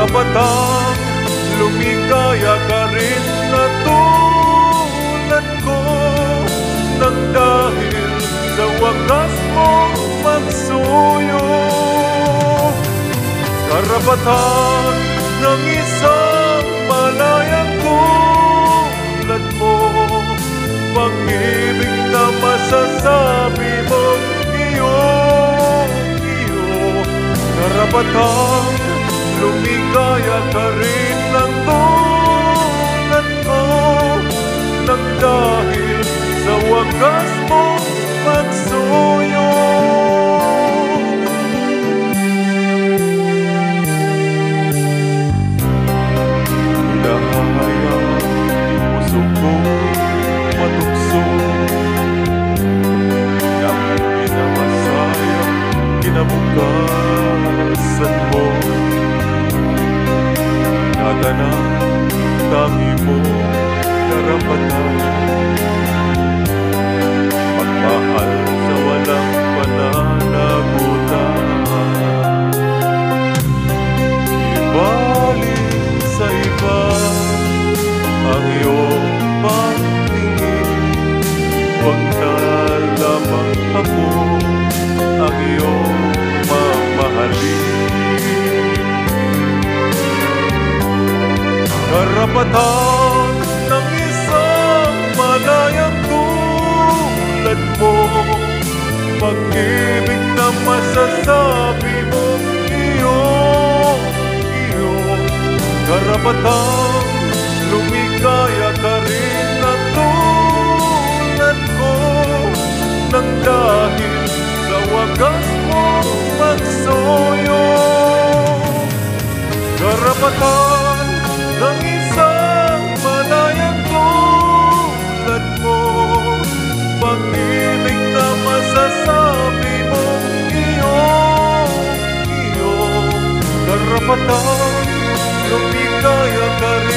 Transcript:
karapatang lumikaya ka rin na tulad ko, nang dahil sa wakas mo magsuyo. Karapatan ng isang malayang tulad mo, pag-ibig na masasabi mong iyo. Karapatan lumikaya ka rin ng tulad ko, nang dahil sa wakas mong magsuyo. Hinahayang puso ko matukso ng pinamasayang kinabukasan mo. Natanang tangi mo karapatan, magmahal sa walang pananagutan. Ibalik sa iba ang iyong pagtingin, huwag na lamang ako ang iyong mamahalin. Karapatan ng isang malayang tulad mo, pag-ibig na masasabi mong iyo. Karapatan lumikaya ka rin na tulad ko, nang dahil sa wakas mo magsuyo. Karapatan ng isang malayang tulad mo, pag-ibig na masasabi mong iyo. Karapatan lumikaya ka rin